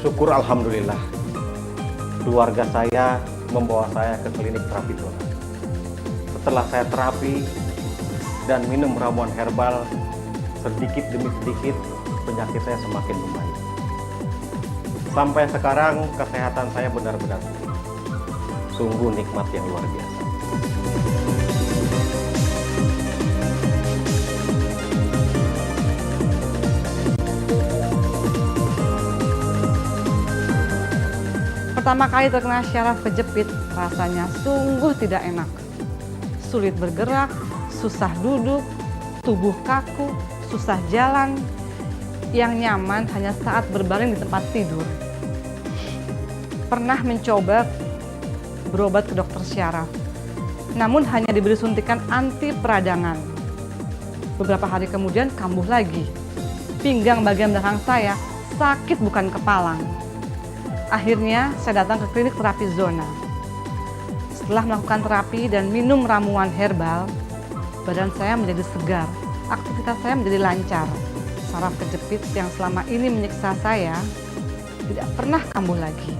Syukur alhamdulillah. Keluarga saya membawa saya ke klinik terapi zona. Setelah saya terapi dan minum ramuan herbal, sedikit demi sedikit penyakit saya semakin membaik. Sampai sekarang kesehatan saya benar-benar pulih. Sungguh nikmat yang luar biasa. Pertama kali terkena syaraf kejepit, rasanya sungguh tidak enak. Sulit bergerak, susah duduk, tubuh kaku, susah jalan. Yang nyaman hanya saat berbaring di tempat tidur. Pernah mencoba berobat ke dokter syaraf, namun hanya diberi suntikan anti peradangan. Beberapa hari kemudian kambuh lagi. Pinggang bagian belakang saya sakit bukan kepalang. Akhirnya saya datang ke klinik terapi zona. Setelah melakukan terapi dan minum ramuan herbal, badan saya menjadi segar, aktivitas saya menjadi lancar. Saraf kejepit yang selama ini menyiksa saya tidak pernah kambuh lagi.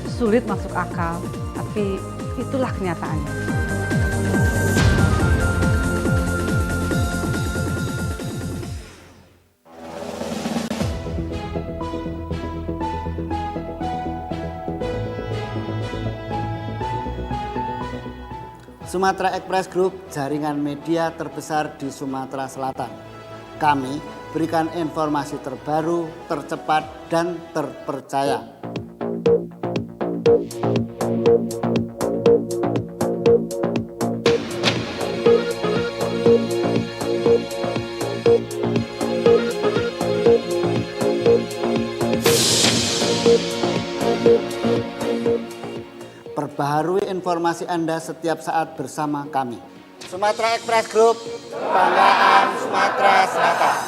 Sulit masuk akal, tapi itulah kenyataannya. Sumatera Express Group, jaringan media terbesar di Sumatera Selatan. Kami berikan informasi terbaru, tercepat, dan terpercaya. Perbaharui informasi Anda setiap saat bersama kami. Sumatera Express Group, kebanggaan Sumatera Selatan.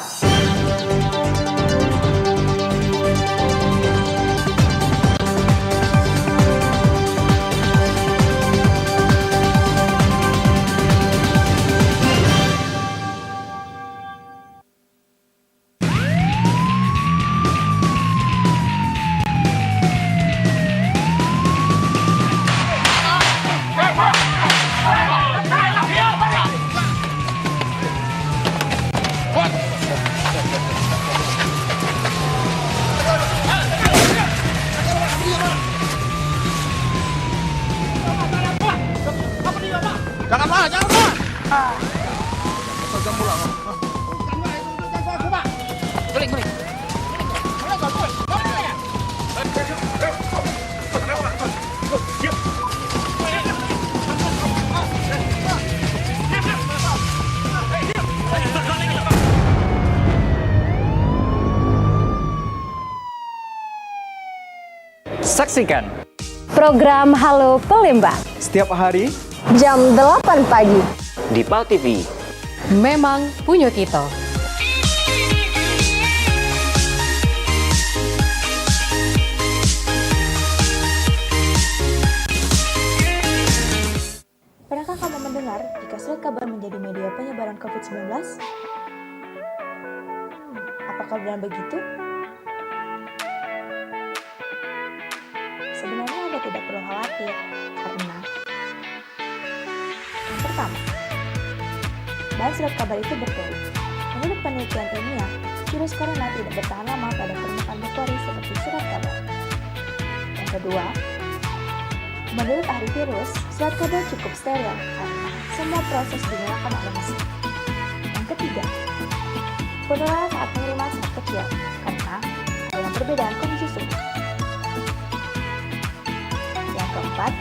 Saksikan program Halo Palembang setiap hari jam 8 pagi di PAL TV. Memang punya kita. Pernahkah kamu mendengar jika surat kabar menjadi media penyebaran COVID-19? Apakah benar begitu? Sebenarnya Anda tidak perlu khawatir, karena yang pertama, bahan surat kabar itu betul. Menurut penelitian ilmiah, virus corona tidak bertahan lama pada permukaan bakteri seperti surat kabar. Yang kedua, menurut ahli virus, surat kabar cukup steril karena semua proses dilakukan oleh mesin. Yang ketiga, penularan saat pengiriman sangat kecil karena ada perbedaan kondisi suhu. Yang keempat,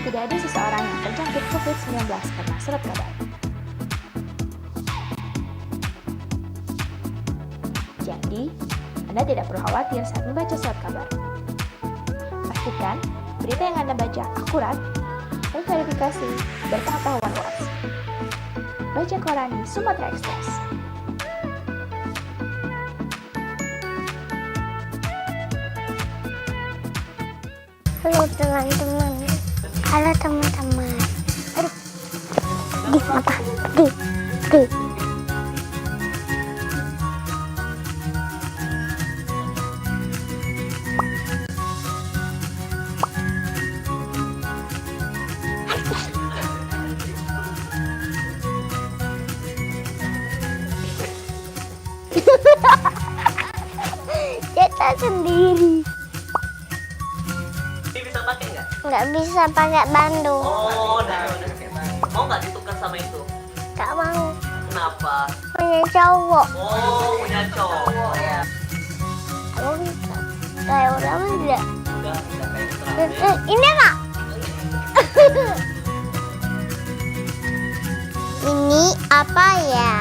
tidak ada seseorang yang terjangkit COVID-19 karena surat kabar. Jadi, Anda tidak perlu khawatir saat membaca surat kabar. Pastikan berita yang Anda baca akurat, terverifikasi, berpengetahuan luas. Baca koran di Sumatera Express. Halo teman-teman. Halo teman-teman. Aduh. Di apa? Di. sendiri. Ini bisa pakai nggak? Nggak bisa pakai bandu. Oh, udah pakai bandu. Mau nggak ditukar sama itu? Nggak mau. Kenapa? Punya cowok. Oh, punya cowok ya. Kalau bisa. Kayak orang enggak. Udah kayak Ini Kak. Ini apa ya?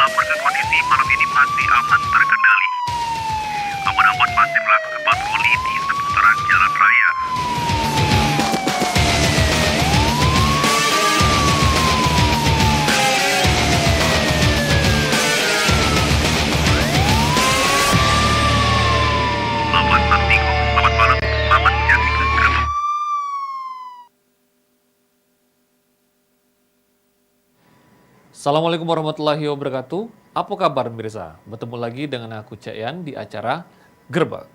dilaporkan kondisi malam ini masih aman terkendali. Aman-aman masih melakukan patroli di seputaran jalan raya. Selamat Astiko, selamat malam, selamat Jatiko, Grebek. Assalamualaikum warahmatullahi wabarakatuh. Apa kabar pemirsa? Bertemu lagi dengan aku Cak Yan di acara Grebek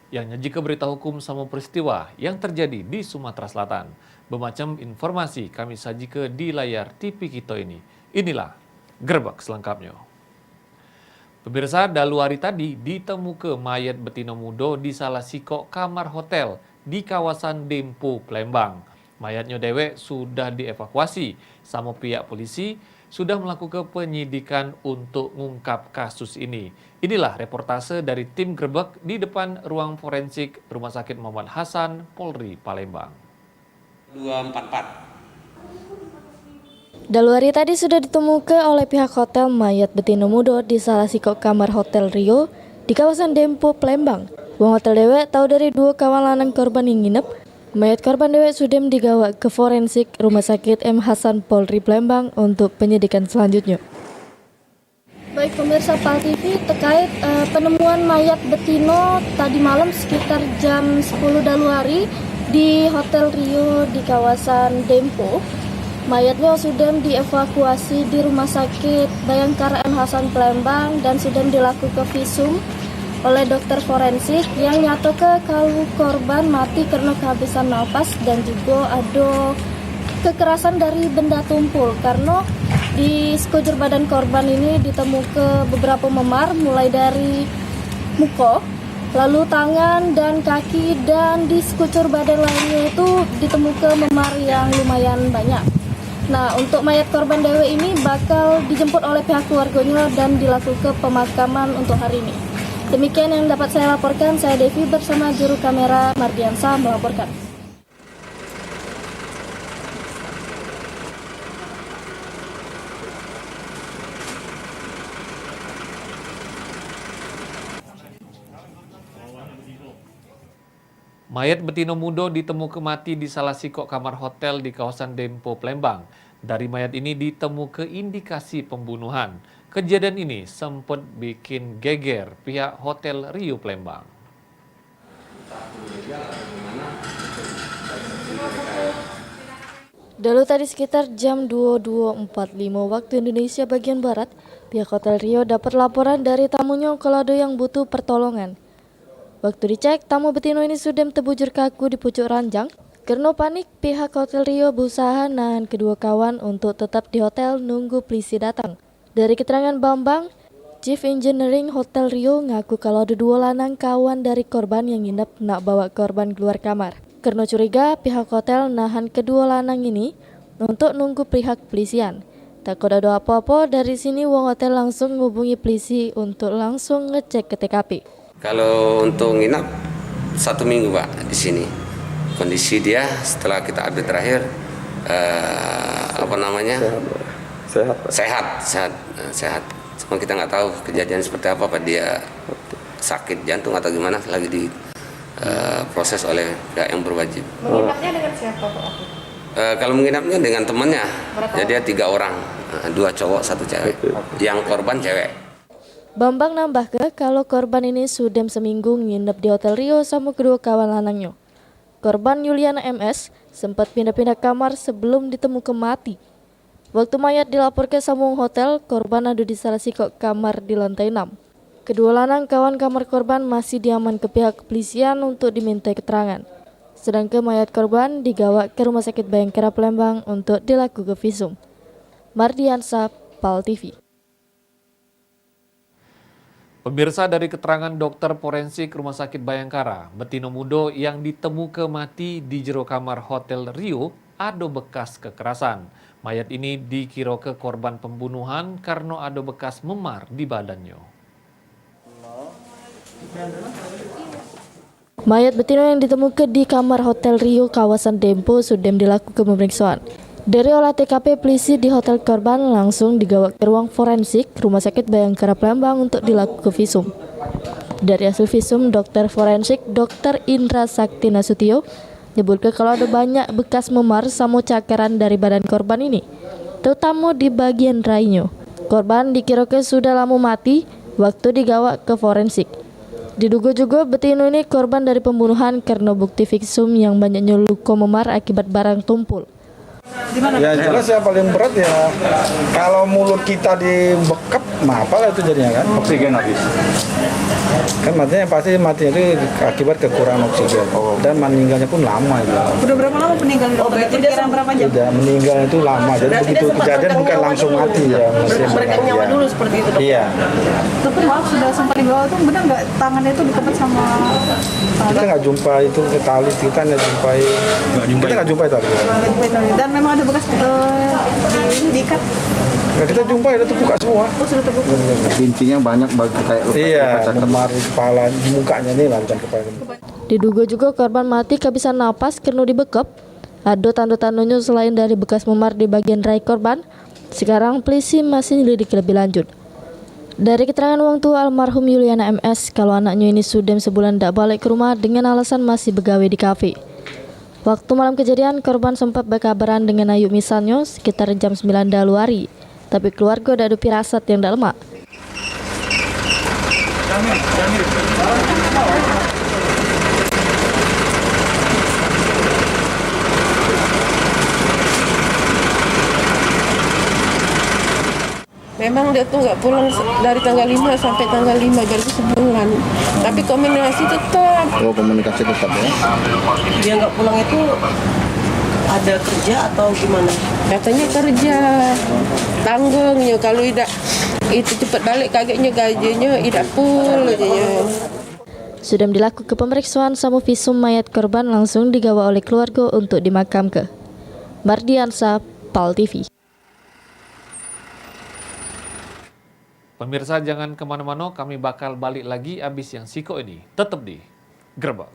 yang nyajikan berita hukum sama peristiwa yang terjadi di Sumatera Selatan. Bermacam informasi kami sajikan di layar TV kita ini. Inilah Grebek selengkapnya. Pemirsa, dalu hari tadi ditemukan mayat betina muda di salah sikok kamar hotel di kawasan Dempo, Palembang. Mayatnya dewek sudah dievakuasi sama pihak polisi, sudah melakukan penyidikan untuk mengungkap kasus ini. Inilah reportase dari tim Grebek di depan ruang forensik Rumah Sakit Muhammad Hasan, Polri, Palembang. 244. Dalu hari tadi sudah ditemukan oleh pihak hotel mayat betina muda di salah sikok kamar Hotel Rio di kawasan Dempo, Palembang. Wong hotel dewek tahu dari dua kawan lanang korban yang nginep. Mayat korban dewek sudah digawa ke forensik Rumah Sakit M. Hasan, Polri, Palembang untuk penyidikan selanjutnya. Baik pemirsa PAL TV, terkait penemuan mayat betina tadi malam sekitar jam 10 dalu hari di Hotel Rio di kawasan Dempo. Mayatnya sudah dievakuasi di Rumah Sakit Bayangkara M. Hasan, Palembang dan sudah dilakukan visum oleh dokter forensik yang nyatakan kalau korban mati karena kehabisan nafas dan juga ada kekerasan dari benda tumpul karena di sekujur badan korban ini ditemukan beberapa memar mulai dari muka, lalu tangan dan kaki, dan di sekujur badan lainnya itu ditemukan memar yang lumayan banyak. Nah, untuk mayat korban dewe ini bakal dijemput oleh pihak keluarganya dan dilakukan pemakaman untuk hari ini. Demikian yang dapat saya laporkan, saya Devi bersama juru kamera Mardiansa melaporkan. Mayat betina muda ditemukan mati di salah sikok kamar hotel di kawasan Dempo, Palembang. Dari mayat ini ditemukan indikasi pembunuhan. Kejadian ini sempat bikin geger pihak Hotel Rio, Palembang. Dalu tadi sekitar jam 22.45 waktu Indonesia bagian Barat, pihak Hotel Rio dapat laporan dari tamunya kalau ada yang butuh pertolongan. Waktu dicek, tamu betina ini sudah terbujur kaku di pucuk ranjang. Karena panik, pihak Hotel Rio berusaha nahan kedua kawan untuk tetap di hotel nunggu polisi datang. Dari keterangan Bambang, Chief Engineering Hotel Rio ngaku kalau ada dua lanang kawan dari korban yang nginep nak bawa korban keluar kamar. Karena curiga, pihak hotel nahan kedua lanang ini untuk nunggu pihak polisian. Takut ada apa-apa, dari sini wong hotel langsung menghubungi polisi untuk langsung ngecek ke TKP. Kalau untuk nginap 1 minggu Pak di sini. Kondisi dia setelah kita update terakhir sehat. Cuma kita nggak tahu kejadian seperti apa dia sakit jantung atau gimana, lagi di proses oleh pihak yang berwajib. Menginapnya dengan siapa Pak? Kalau menginapnya dengan temannya, jadi 3 orang, 2 cowok 1 cewek. Yang korban cewek. Bambang nambah ke kalau korban ini sudah seminggu nginep di Hotel Rio sama kedua kawan lanangnya. Korban Yuliana MS sempat pindah-pindah kamar sebelum ditemukan mati. Waktu mayat dilaporkan sama hotel, korban ada di salah sikok kamar di lantai 6. Kedua lanang kawan kamar korban masih diaman ke pihak kepolisian untuk dimintai keterangan. Sedangkan mayat korban digawa ke Rumah Sakit Bayangkara Palembang untuk dilakukan visum. Mardiansa, PAL TV. Pemirsa, dari keterangan dokter forensik Rumah Sakit Bayangkara, Betino Mudo yang ditemukan mati di jero kamar Hotel Rio ada bekas kekerasan. Mayat ini dikira ke korban pembunuhan karena ada bekas memar di badannya. Mayat Betino yang ditemukan di kamar Hotel Rio kawasan Dempo sudah dilakukan pemeriksaan. Dari olah TKP, polisi di hotel korban langsung digawa ke ruang forensik Rumah Sakit Bayangkara Palembang untuk dilakukan visum. Dari hasil visum, dokter forensik Dr. Indra Sakti Nasution nyebutkan kalau ada banyak bekas memar sama cakaran dari badan korban ini, terutama di bagian rahangnya. Korban dikirakan sudah lama mati waktu digawa ke forensik. Diduga juga Betino ini korban dari pembunuhan karena bukti visum yang banyaknya luka memar akibat barang tumpul. Ya jelas ya paling berat ya kalau mulut kita dibekap, apa itu jadinya kan? Oksigen habis. Kan matinya pasti mati itu akibat kekurangan oksigen. Dan meninggalnya pun lama itu. Udah berapa lama meninggal? Kira-kira berapa jam? Tidak, meninggal itu lama. Jadi begitu kejadian bukan langsung mati ya. Berikan nyawa dulu seperti itu, dok? Iya. Tapi maaf, sudah sempat dibawa tuh benar nggak tangannya itu dikepet sama? Kita nggak jumpa itu tali, kita nggak jumpai. Kita nggak jumpai tali. Dan memang ada bekas diikat. Nah, kita jumpai itu terbuka semua. Oh, sudah terbuka. Bincinya banyak kayak iya, memar di kepala, di mukanya nih lah, bukan kepala. Diduga juga korban mati kehabisan napas karena dibekap. Ada tanda-tandanya selain dari bekas memar di bagian rahang korban. Sekarang polisi masih menyelidiki lebih lanjut. Dari keterangan orang tua almarhum Yuliana MS, kalau anaknya ini sudah sebulan tidak balik ke rumah dengan alasan masih begawe di kafe. Waktu malam kejadian, korban sempat berkabaran dengan ayu misalnya sekitar jam 9 dalu hari. Tapi keluarga udah ada pirasat yang tidak lemak. Memang dia tuh nggak pulang dari tanggal 5 sampai tanggal 5, berarti sebulan. Tapi komunikasi tetap. Oh, komunikasi tetap ya? Dia nggak pulang itu ada kerja atau gimana? Katanya kerja, tanggungnya kalau tidak itu cepat balik kagetnya gajinya tidak full aja. Sudah dilakukan pemeriksaan sama visum mayat korban langsung digawa oleh keluarga untuk dimakamkan. Mardiansa, PAL TV. Pemirsa, jangan kemana-mana, kami bakal balik lagi abis yang siko ini. Tetap di Gerbak.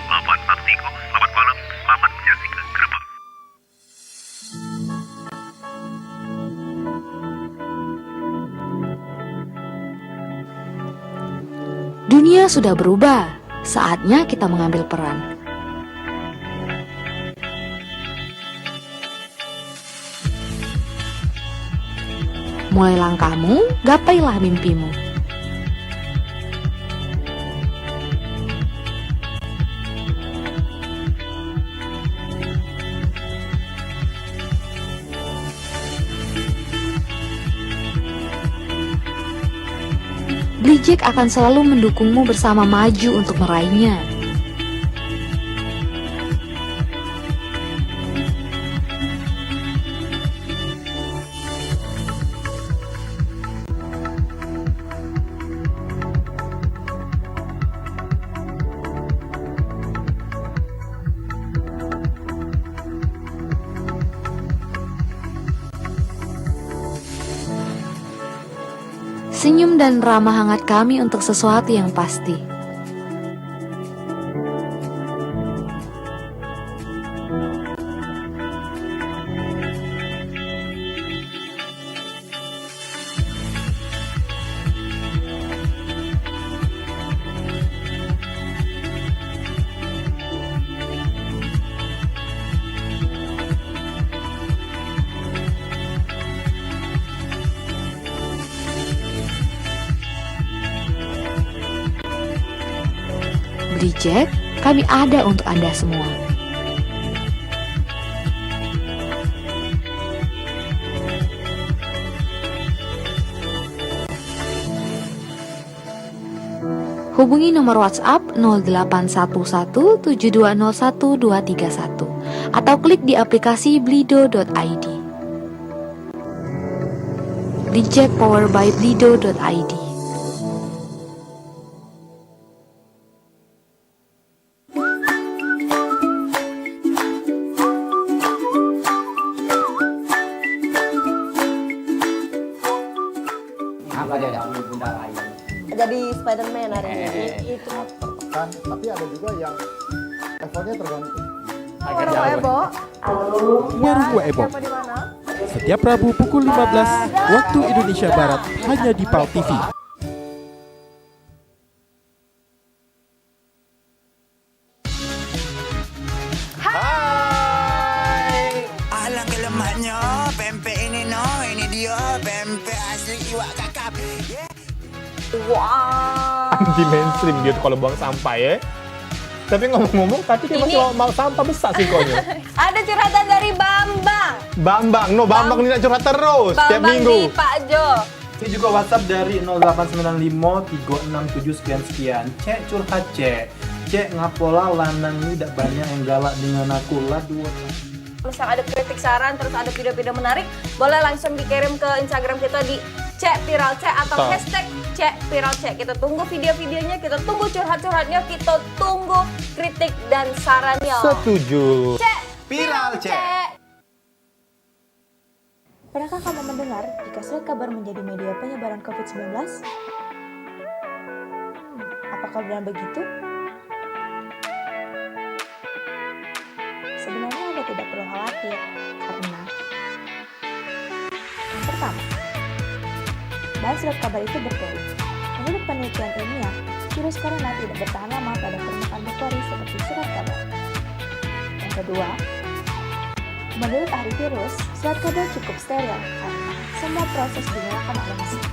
Selamat Maktiko, selamat malam, selamat menyaksikan Gerbak. Dunia sudah berubah, saatnya kita mengambil peran. Mulai langkahmu, gapailah mimpimu. Blijek akan selalu mendukungmu bersama maju untuk meraihnya. Senyum dan ramah hangat kami untuk sesuatu yang pasti. Beli Jack, kami ada untuk Anda semua. Hubungi nomor WhatsApp 08117201 atau klik di aplikasi blido.id. Beli Jack powered by blido.id. Jadi Spider-Man hari ini itu Kan, tapi ada juga yang levelnya tergantung. Warung Ebo. Warung Ebo. Setiap Rabu pukul 15 waktu Indonesia Barat hanya di PAL TV. Hai, alang kelemahannya pempek ini ini dia pempek asli iwak kakap. Wah. Anti mainstream gitu kalau buang sampah ya. Tapi ngomong-ngomong tadi dia masih mau sampah besar sih konya. Ada curhatan dari Bambang. Bambang ini nak curhat terus tiap minggu. Bambang di Pak Jo. Ini juga WhatsApp dari 0895 367 sekian. Cek curhat cek. Cek ngapola lanang ini tidak banyak yang galak dengan aku lah dua. Misal ada kritik saran terus ada video-video menarik, boleh langsung dikirim ke Instagram kita di @viralc atau hashtag #viralc. Kita tunggu video-videonya, kita tunggu curhat-curhatnya, kita tunggu kritik dan sarannya. Setuju. #viralc. Pernahkah kamu mendengar jika Surat Kabar menjadi media penyebaran COVID-19? Apakah benar begitu? Sebenarnya Anda tidak perlu khawatir, karena yang pertama, bahwa surat kabar itu betul. Menurut penelitian ilmiah, virus corona tidak bertahan lama pada permukaan bakteri seperti surat kabar. Yang kedua, menurut ahli virus, surat kabar cukup steril karena semua proses dinyalakan oleh mesin.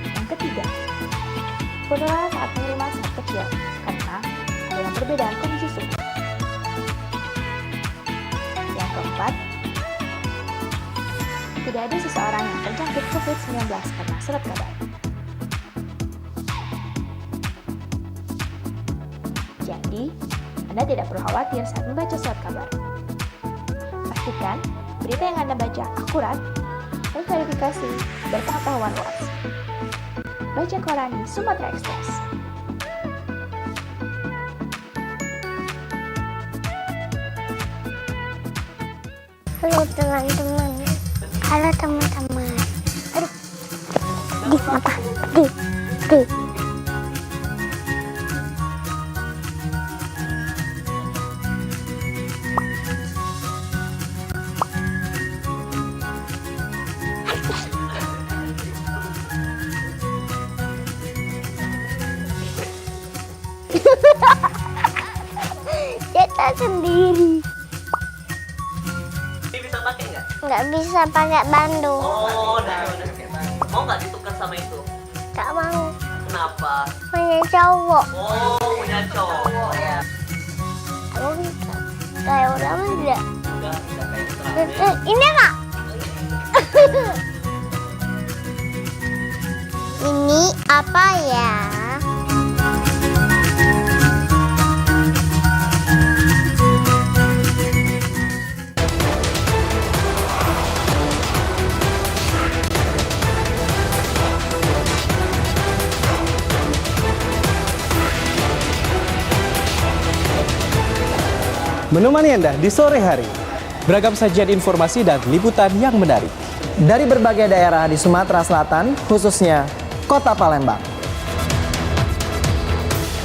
Yang ketiga, penularan saat pengiriman sangat kecil karena adanya perbedaan kondisi suhu. Yang keempat, tidak ada seseorang yang terjangkit COVID-19 karena surat kabar. Jadi, Anda tidak perlu khawatir saat membaca surat kabar. Pastikan berita yang Anda baca akurat, terverifikasi, berpengetahuan luas. Baca koran di Sumatera Express. Halo teman-teman. Halo teman-teman. Aduh. Di apa? Di. Kita sendiri. Ini bisa pakai nggak? Nggak bisa pakai bandung. Oh, udah. Mau nggak ditukar sama itu? Nggak mau. Kenapa? Punya cowok. Oh, punya cowok ya. Aku bisa. Kayak orang enggak. Enggak. Ini Kak. Ini apa ya? Menemani Anda di sore hari, beragam sajian informasi dan liputan yang menarik dari berbagai daerah di Sumatera Selatan, khususnya Kota Palembang.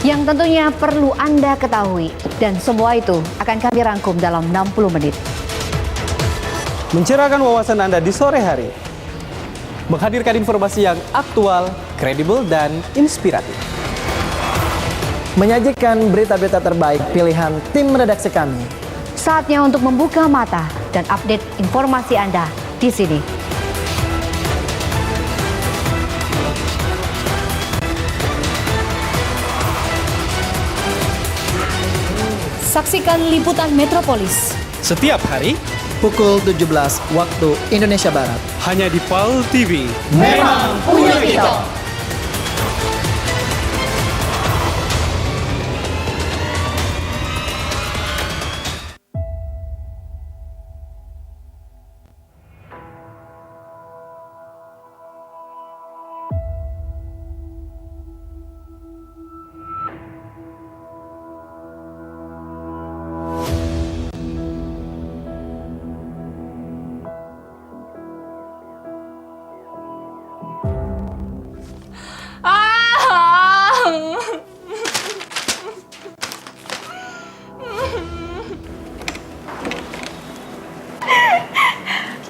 Yang tentunya perlu Anda ketahui, dan semua itu akan kami rangkum dalam 60 menit. Mencerahkan wawasan Anda di sore hari, menghadirkan informasi yang aktual, kredibel, dan inspiratif. Menyajikan berita-berita terbaik pilihan tim redaksi kami. Saatnya untuk membuka mata dan update informasi Anda di sini. Saksikan liputan Metropolis setiap hari pukul 17 waktu Indonesia Barat. hanya di PAL TV. Memang punya kita.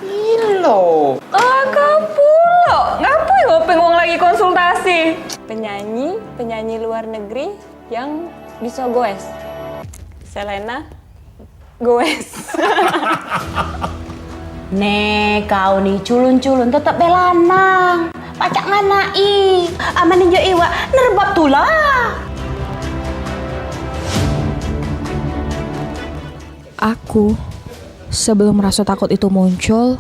Kilo. Kapulo. Ngapain ngopeng wong lagi konsultasi? Penyanyi luar negeri yang bisa goes. Selena goes. Kau nih culun-culun tetap belanang. Pacak nganai. Aman injo iwa nerbab tulah. Aku, sebelum rasa takut itu muncul,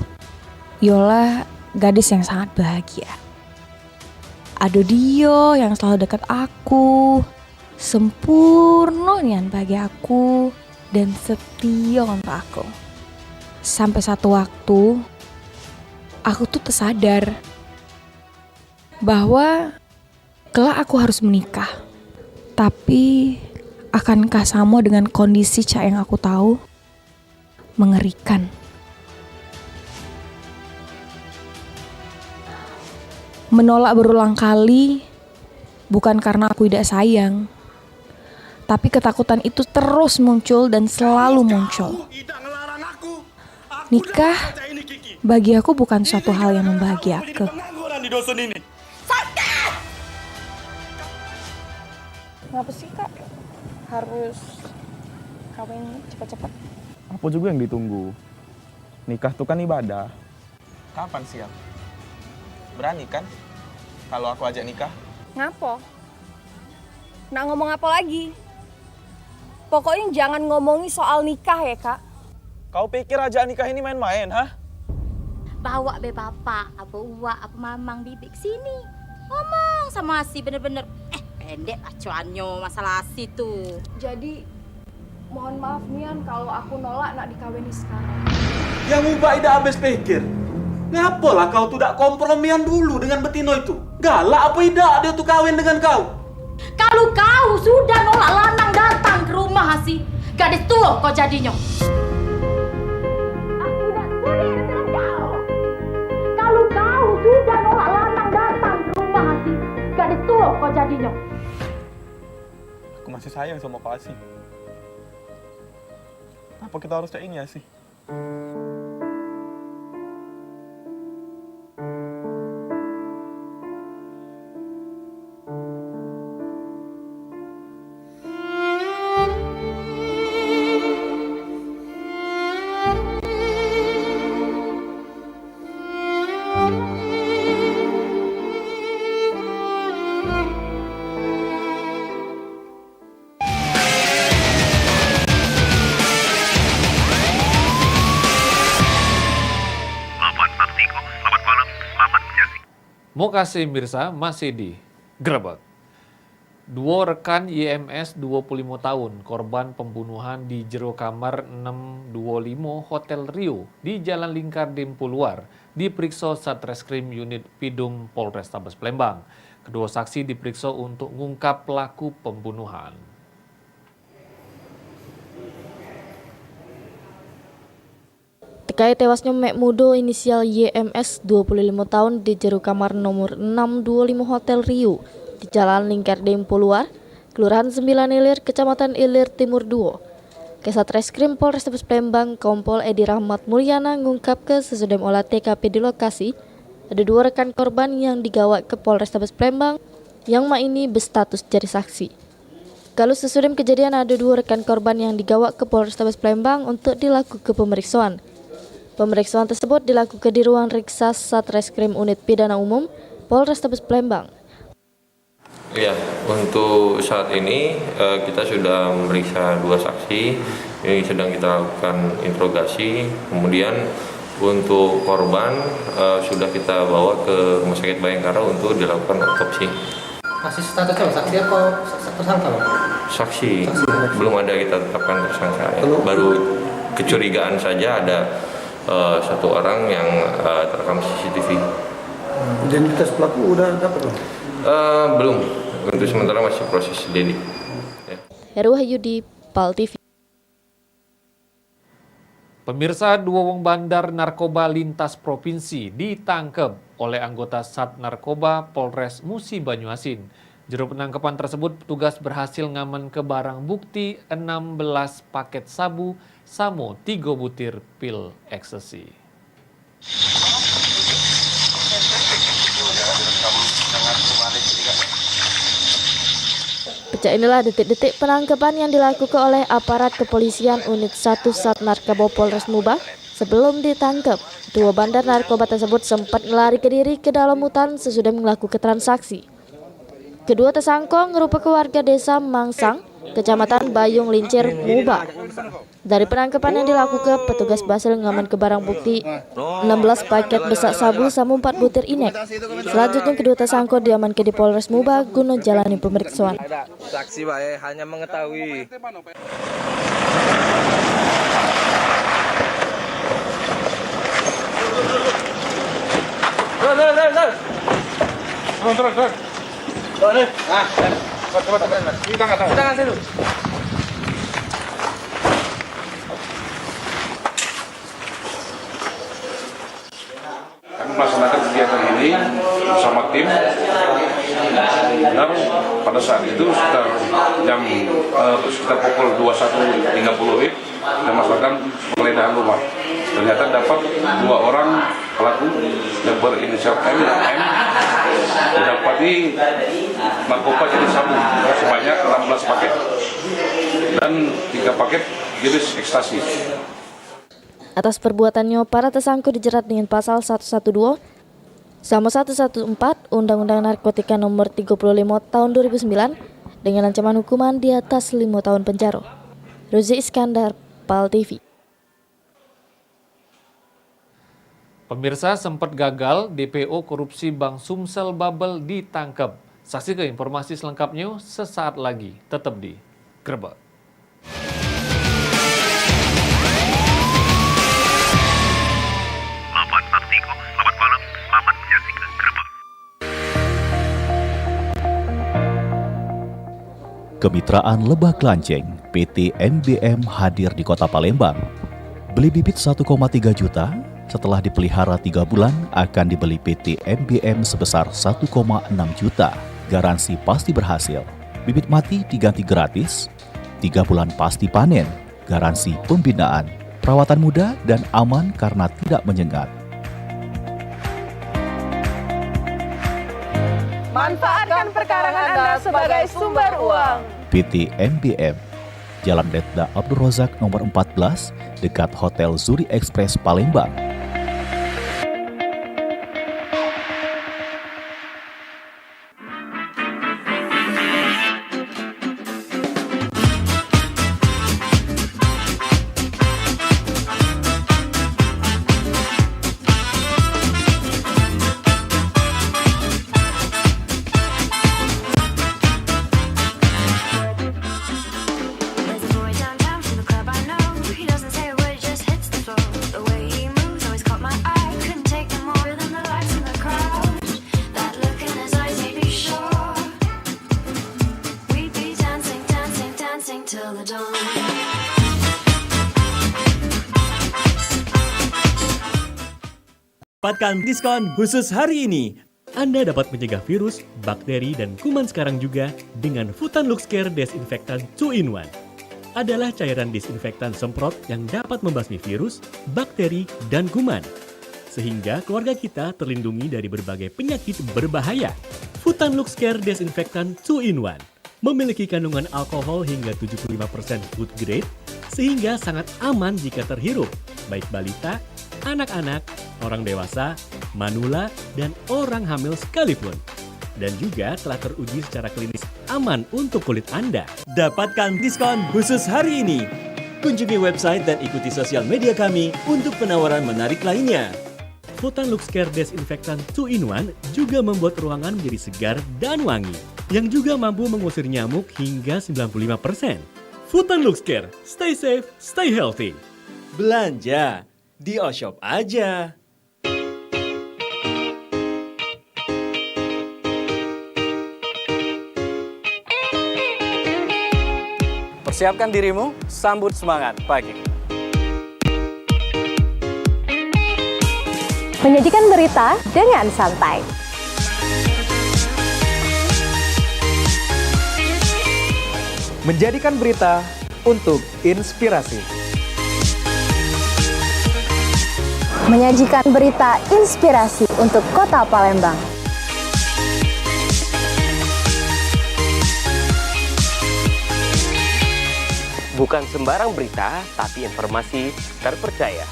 Yola gadis yang sangat bahagia. Ada Dio yang selalu dekat aku, sempurna nian bagi aku, dan setia untuk aku. Sampai satu waktu, aku tuh tersadar bahwa kelak aku harus menikah. Tapi, akankah sama dengan kondisi Cak yang aku tahu? Mengerikan. Menolak berulang kali bukan karena aku tidak sayang, tapi ketakutan itu terus muncul dan selalu muncul. Nikah bagi aku bukan suatu hal yang membahagiakan. Ngapa sih Kak harus kawin cepat-cepat? Apa juga yang ditunggu? Nikah tuh kan ibadah. Kapan siap? Berani kan? Kalau aku ajak nikah? Ngapo? Nak ngomong apa lagi? Pokoknya jangan ngomongi soal nikah ya, Kak. Kau pikir ajak nikah ini main-main, hah? Bawa be bapak, apa uak, apa mamang bibik sini. Ngomong sama si bener-bener. Pendek acuannya masalah si tuh. Jadi, mohon maaf Nian kalau aku nolak nak dikawini sekarang. Yang ubah tidak habis pikir. Ngapalah kau tuh tak kompromian dulu dengan Betino itu? Galak apa tidak dia tuh kawin dengan kau? Kalau kau sudah nolak lanang datang ke rumah sih, gadis tua kau jadinya. Aku tidak sudi dengan kau. Kalau kau sudah nolak lanang datang ke rumah sih, gadis tua kau jadinya. Aku masih sayang sama Pak Asi. Apa kita harus kayak ini ya sih? Mokasih Mirsa masih di Grebek. Dua rekan YMS 25 tahun, korban pembunuhan di jero kamar 625 Hotel Rio di Jalan Lingkar Dempo Luar, diperiksa Satreskrim Unit Pidum Polrestabes Palembang. Kedua saksi diperiksa untuk mengungkap pelaku pembunuhan. Terkait tewasnya Mek Mudo inisial YMS 25 tahun di jero kamar nomor 625 Hotel Rio di Jalan Lingkar Dempo Luar, Kelurahan 9 Ilir, Kecamatan Ilir Timur 2. Kesatreskrim Polrestabes Palembang Kompol Edi Rahmat Mulyana ngungkap ke sesudem olah TKP di lokasi, ada dua rekan korban yang digawat ke Polrestabes Palembang yang ini berstatus jadi saksi. Kalau sesudem kejadian ada dua rekan korban yang digawat ke Polrestabes Palembang untuk dilakukan pemeriksaan. Pemeriksaan tersebut dilakukan di ruang riksa Satreskrim Unit Pidana Umum Polrestabes Palembang. Ya, untuk saat ini kita sudah memeriksa 2 saksi. Ini sedang kita lakukan interogasi. Kemudian untuk korban sudah kita bawa ke Rumah Sakit Bayangkara untuk dilakukan otopsi. Masih statusnya saksi apa tersangka? Saksi, belum ada kita tetapkan tersangka. Baru kecurigaan saja ada 1 orang yang terekam CCTV. Identitas pelaku udah dapat belum? Belum. Untuk sementara masih proses lidik. Heru Hayudi, PAL TV. Pemirsa, 2 wong bandar narkoba lintas provinsi ditangkap oleh anggota Sat Narkoba Polres Musi Banyuasin. Juru penangkapan tersebut petugas berhasil ngaman ke barang bukti 16 paket sabu samo 3 butir pil ekstasi. Pecah inilah detik-detik penangkapan yang dilakukan oleh aparat kepolisian unit 1 Sat Narkoba Polres Mubah. Sebelum ditangkap, 2 bandar narkoba tersebut sempat melarikan diri ke dalam hutan sesudah melakukan transaksi. Kedua tersangka merupakan warga desa Mangsang, Kecamatan Bayung Lincir, Mubah. Dari penangkapan yang dilakukan, petugas berhasil mengaman ke barang bukti 16 paket besak sabu sama 4 butir inek. Selanjutnya kedua tersangka diamankan di Polres Mubah guna jalani pemeriksaan. Saksi Pak hanya mengetahui. Terus. Coba. Tangan situ. Kami melaksanakan kegiatan ini bersama tim. Dan pada saat itu sekitar pukul 21.30 kita melaksanakan penggeledahan rumah. Ternyata dapat 2 orang pelaku yang berinisial M mendapati narkoba jenis sabu sebanyak 16 paket dan 3 paket jenis ekstasi. Atas perbuatannya, para tersangka dijerat dengan pasal 112 sama 114 Undang-Undang Narkotika Nomor 35 Tahun 2009 dengan ancaman hukuman di atas 5 tahun penjara. Ruzi Iskandar, PAL TV. Pemirsa, sempat gagal DPO korupsi Bank Sumsel Babel ditangkap. Saksikan informasi selengkapnya sesaat lagi. Tetap di Gerbak. Selamat malam, selamat menyaksikan Gerbak. Kemitraan Lebak Lanceng, PT MBM hadir di Kota Palembang. Beli bibit 1,3 juta, setelah dipelihara 3 bulan akan dibeli PT MBM sebesar 1,6 juta. Garansi pasti berhasil. Bibit mati diganti gratis. 3 bulan pasti panen. Garansi pembinaan. Perawatan mudah dan aman karena tidak menyengat. Manfaatkan perkarangan Anda sebagai sumber uang. PT MBM, Jalan Letda Abdul Rozak nomor 14, dekat Hotel Zuri Express Palembang. Dapatkan diskon khusus hari ini. Anda dapat mencegah virus, bakteri, dan kuman sekarang juga dengan Futan Lux Care Desinfektan 2-in-1. Adalah cairan disinfektan semprot yang dapat membasmi virus, bakteri, dan kuman. Sehingga keluarga kita terlindungi dari berbagai penyakit berbahaya. Futan Lux Care Desinfektan 2-in-1 memiliki kandungan alkohol hingga 75% food grade, sehingga sangat aman jika terhirup, baik balita, anak-anak, orang dewasa, manula, dan orang hamil sekalipun. dan juga telah teruji secara klinis aman untuk kulit Anda. Dapatkan diskon khusus hari ini. Kunjungi website dan ikuti sosial media kami untuk penawaran menarik lainnya. Futan Lux Care Desinfektan 2-in-1 juga membuat ruangan menjadi segar dan wangi, yang juga mampu mengusir nyamuk hingga 95%. Futan Lux Care, stay safe, stay healthy. Belanja di Oshop aja. Persiapkan dirimu, sambut semangat pagi. Menyajikan berita dengan santai. Menjadikan berita untuk inspirasi. Menyajikan berita inspirasi untuk Kota Palembang. Bukan sembarang berita, tapi informasi terpercaya.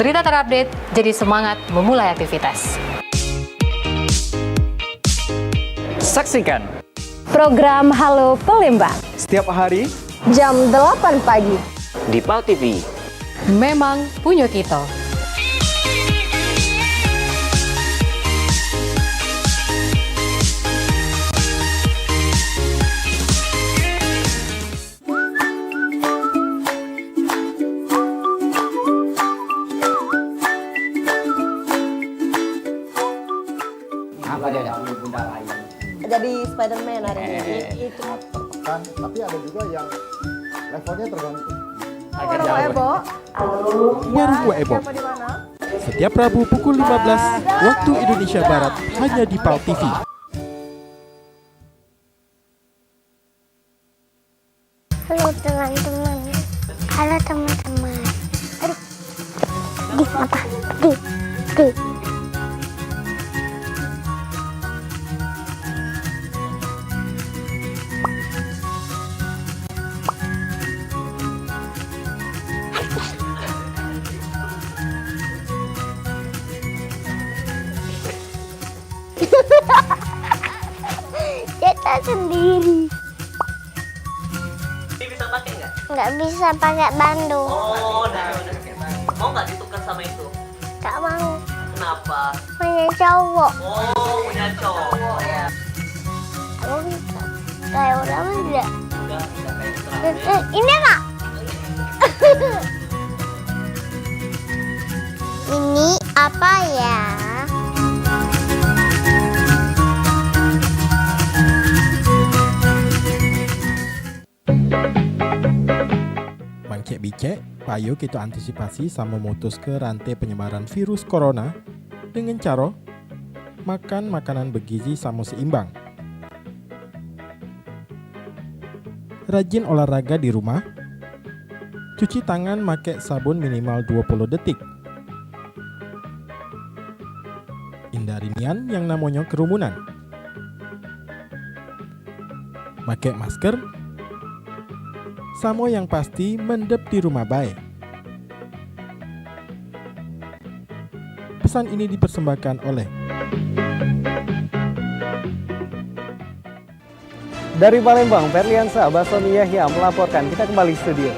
Berita terupdate, jadi semangat memulai aktivitas. Saksikan program Halo Palembang setiap hari jam 8 pagi di PAL TV. Memang punya kita. Jadi Spider-Man hari ini itu. Tapi ada juga yang levelnya tergantung. Warung Ebo. Warung Ebo. Setiap Rabu pukul 15 waktu Indonesia Barat hanya di PAL TV. Halo teman-teman. Halo teman-teman. Aduh. Di apa? Di. Cetak sendiri. Ini bisa pakai nggak? Nggak bisa pakai bandu. Oh, udah pakai bandu. Mau nggak ditukar sama itu? Nggak mau. Kenapa? Punya cowok. Oh, punya cowok ya. Aku bisa. Kayak orang enggak. Udah kayak Ini Kak. Ini apa ya? Bicek, payo kita antisipasi sama memutus ke rantai penyebaran virus corona dengan cara makan makanan bergizi sama seimbang. Rajin olahraga di rumah. Cuci tangan pakai sabun minimal 20 detik. Hindari nian yang namanya kerumunan. Pakai masker. Samo yang pasti mendep di rumah baik. Pesan ini dipersembahkan oleh dari Palembang, Perliansa Basoni Yahya melaporkan. Kita kembali studio.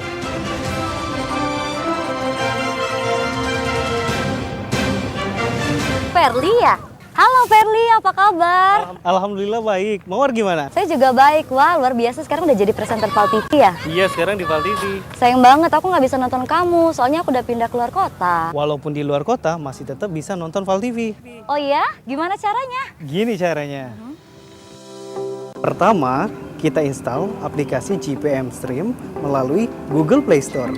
Perli ya? Halo Perli, apa kabar? Alhamdulillah baik. Mawar gimana? Saya juga baik. Wah, luar biasa sekarang udah jadi presenter PAL TV ya? Iya, sekarang di PAL TV. Sayang banget aku nggak bisa nonton kamu, soalnya aku udah pindah keluar kota. Walaupun di luar kota, masih tetap bisa nonton PAL TV. Oh iya? Gimana caranya? Gini caranya. Pertama, kita install aplikasi GPM Stream melalui Google Play Store.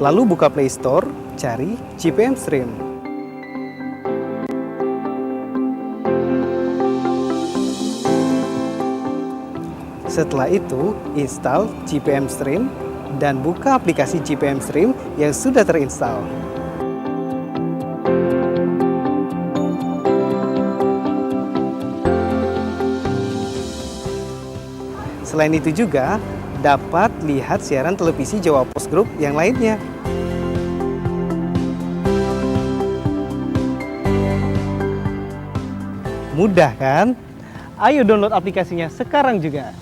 Lalu buka Play Store, cari GPM Stream. Setelah itu, install GPM Stream dan buka aplikasi GPM Stream yang sudah terinstall. Selain itu juga, dapat lihat siaran televisi Jawa Post Group yang lainnya. Mudah kan? Ayo download aplikasinya sekarang juga.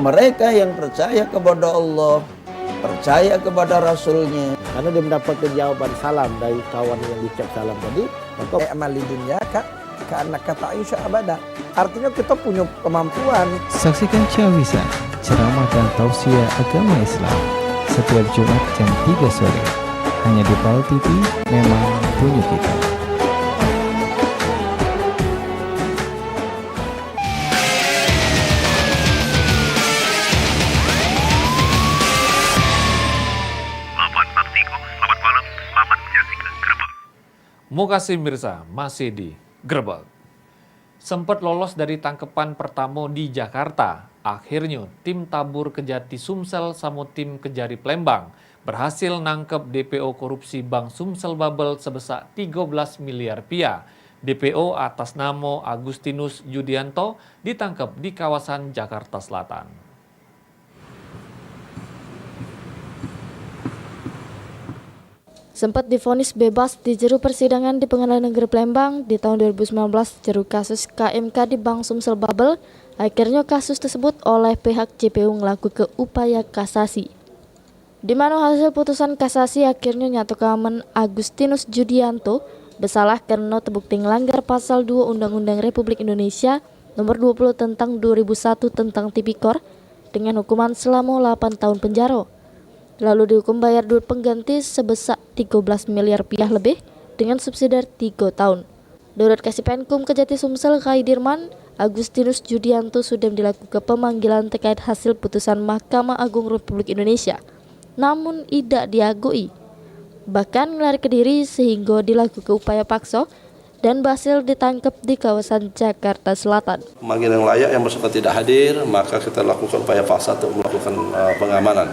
Mereka yang percaya kepada Allah, percaya kepada Rasulnya, karena dia mendapatkan jawaban salam dari kawan yang diucap salam tadi, maka amali dunia karena kata Aisyah abada. Artinya kita punya kemampuan. Saksikan Cawisa, ceramah dan tausiah agama Islam setiap Jumat jam 3 sore hanya di PAL TV. Memang punya kita. Mukasih Mirza masih di Grebek. Sempat lolos dari tangkepan Pertamo di Jakarta, akhirnya tim tabur Kejati Sumsel sama tim Kejari Plembang berhasil nangkep DPO korupsi Bank Sumsel Bubble sebesar 13 miliar rupiah. DPO atas nama Agustinus Judianto ditangkap di kawasan Jakarta Selatan. Sempat divonis bebas di jeru persidangan di Pengadilan Negeri Palembang di tahun 2019 jeru kasus KMK di Bank Sumsel Bubble, akhirnya kasus tersebut oleh pihak JPU melakukan upaya kasasi. Di mana hasil putusan kasasi akhirnya nyatakan Agustinus Judianto bersalah karena terbukti melanggar pasal 2 Undang-Undang Republik Indonesia nomor 20 tentang 2001 tentang Tipikor dengan hukuman selama 8 tahun penjara. Lalu dihukum bayar duit pengganti sebesar 13 miliar rupiah lebih dengan subsidi 3 tahun. Menurut Kasipenkum Kejati Sumsel Kaidirman, Agustinus Judianto sudah dilakukan pemanggilan terkait hasil putusan Mahkamah Agung Republik Indonesia, namun tidak diakui. Bahkan melarikan diri sehingga dilakukan upaya paksa dan berhasil ditangkap di kawasan Jakarta Selatan. Pemanggilan yang layak yang bersangkutan tidak hadir, maka kita lakukan upaya paksa untuk melakukan pengamanan.